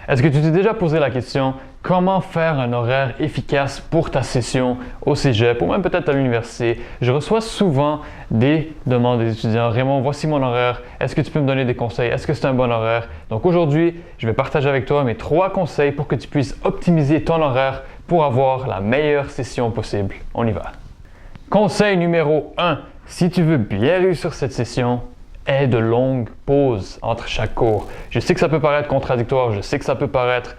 Est-ce que tu t'es déjà posé la question comment faire un horaire efficace pour ta session au cégep ou même peut-être à l'université? Je reçois souvent des demandes des étudiants. Raymond, voici mon horaire. Est-ce que tu peux me donner des conseils? Est-ce que c'est un bon horaire? Donc aujourd'hui, je vais partager avec toi mes 3 conseils pour que tu puisses optimiser ton horaire pour avoir la meilleure session possible. On y va. Conseil numéro 1. Si tu veux bien réussir cette session, aie de longues pauses entre chaque cours. Je sais que ça peut paraître contradictoire, je sais que ça peut paraître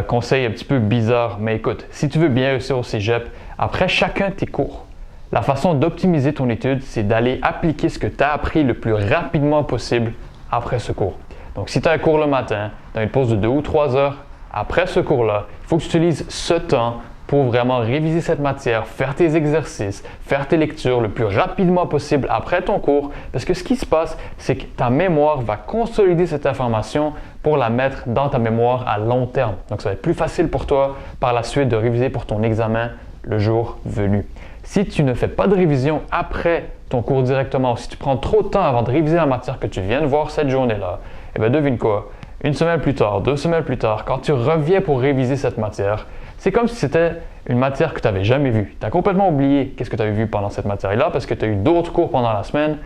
conseil un petit peu bizarre, mais écoute, si tu veux bien réussir au cégep, après chacun de tes cours, la façon d'optimiser ton étude, c'est d'aller appliquer ce que tu as appris le plus rapidement possible après ce cours. Donc si tu as un cours le matin, tu as une pause de 2 ou 3 heures, après ce cours-là, il faut que tu utilises ce temps pour vraiment réviser cette matière, faire tes exercices, faire tes lectures le plus rapidement possible après ton cours. Parce que ce qui se passe, c'est que ta mémoire va consolider cette information pour la mettre dans ta mémoire à long terme. Donc, ça va être plus facile pour toi par la suite de réviser pour ton examen le jour venu. Si tu ne fais pas de révision après ton cours directement, ou si tu prends trop de temps avant de réviser la matière que tu viens de voir cette journée-là, eh bien devine quoi? Une semaine plus tard, 2 semaines plus tard, quand tu reviens pour réviser cette matière, c'est comme si c'était une matière que tu n'avais jamais vue. Tu as complètement oublié qu'est-ce que tu avais vu pendant cette matière-là parce que tu as eu d'autres cours pendant la semaine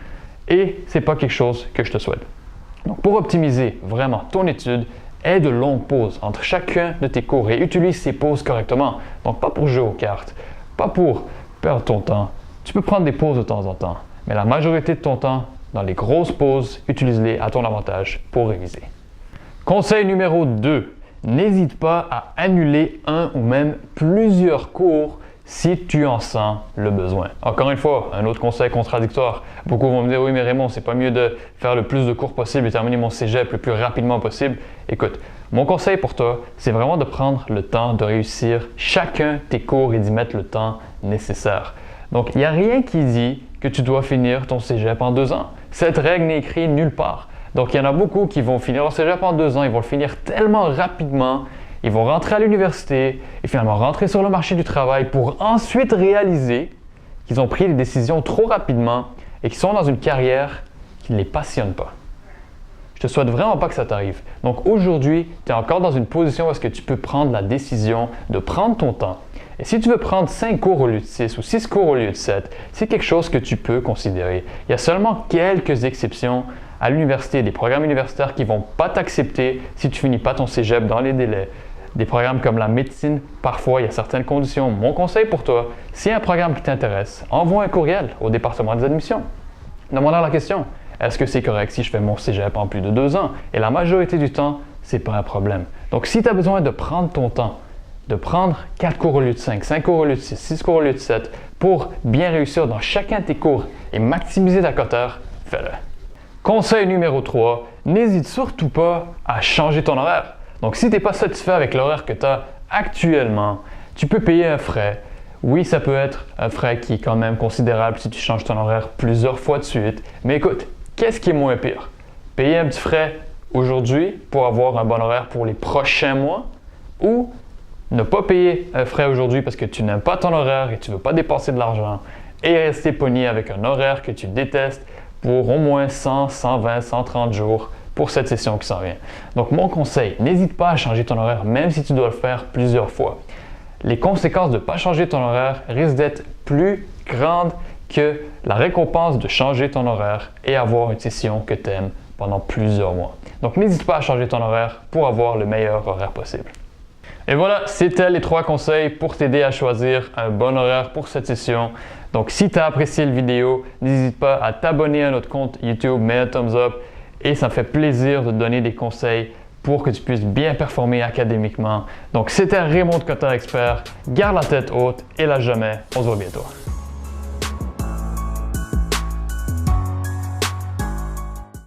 et ce n'est pas quelque chose que je te souhaite. Donc pour optimiser vraiment ton étude, aie de longues pauses entre chacun de tes cours et utilise ces pauses correctement. Donc pas pour jouer aux cartes, pas pour perdre ton temps. Tu peux prendre des pauses de temps en temps, mais la majorité de ton temps, dans les grosses pauses, utilise-les à ton avantage pour réviser. Conseil numéro 2. N'hésite pas à annuler un ou même plusieurs cours si tu en sens le besoin. Encore une fois, un autre conseil contradictoire. Beaucoup vont me dire « Oui, mais Raymond, c'est pas mieux de faire le plus de cours possible et terminer mon cégep le plus rapidement possible. » Écoute, mon conseil pour toi, c'est vraiment de prendre le temps de réussir chacun de tes cours et d'y mettre le temps nécessaire. Donc, il n'y a rien qui dit que tu dois finir ton cégep en 2 ans. Cette règle n'est écrite nulle part. Donc, il y en a beaucoup qui vont finir leur cégep en 2 ans, ils vont le finir tellement rapidement, ils vont rentrer à l'université et finalement rentrer sur le marché du travail pour ensuite réaliser qu'ils ont pris des décisions trop rapidement et qu'ils sont dans une carrière qui ne les passionne pas. Je te souhaite vraiment pas que ça t'arrive. Donc aujourd'hui, tu es encore dans une position où est-ce que tu peux prendre la décision de prendre ton temps. Et si tu veux prendre 5 cours au lieu de 6 ou 6 cours au lieu de 7, c'est quelque chose que tu peux considérer. Il y a seulement quelques exceptions à l'université, des programmes universitaires qui ne vont pas t'accepter si tu finis pas ton cégep dans les délais. Des programmes comme la médecine, parfois il y a certaines conditions. Mon conseil pour toi, s'il y a un programme qui t'intéresse, envoie un courriel au département des admissions. Demande-leur la question, est-ce que c'est correct si je fais mon cégep en plus de 2 ans? Et la majorité du temps, c'est pas un problème. Donc si tu as besoin de prendre ton temps, de prendre 4 cours au lieu de 5, 5 cours au lieu de 6, 6 cours au lieu de 7, pour bien réussir dans chacun de tes cours et maximiser ta cote heure, fais-le. Conseil numéro 3, n'hésite surtout pas à changer ton horaire. Donc si tu n'es pas satisfait avec l'horaire que tu as actuellement, tu peux payer un frais. Oui, ça peut être un frais qui est quand même considérable si tu changes ton horaire plusieurs fois de suite. Mais écoute, qu'est-ce qui est moins pire? Payer un petit frais aujourd'hui pour avoir un bon horaire pour les prochains mois ou ne pas payer un frais aujourd'hui parce que tu n'aimes pas ton horaire et tu ne veux pas dépenser de l'argent et rester pogné avec un horaire que tu détestes pour au moins 100, 120, 130 jours pour cette session qui s'en vient. Donc mon conseil, n'hésite pas à changer ton horaire même si tu dois le faire plusieurs fois. Les conséquences de ne pas changer ton horaire risquent d'être plus grandes que la récompense de changer ton horaire et avoir une session que tu aimes pendant plusieurs mois. Donc n'hésite pas à changer ton horaire pour avoir le meilleur horaire possible. Et voilà, c'était les 3 conseils pour t'aider à choisir un bon horaire pour cette session. Donc si tu as apprécié la vidéo, n'hésite pas à t'abonner à notre compte YouTube, mets un thumbs up et ça me fait plaisir de te donner des conseils pour que tu puisses bien performer académiquement. Donc c'était Raymond de Cotter Expert, garde la tête haute et lâche jamais, on se voit bientôt.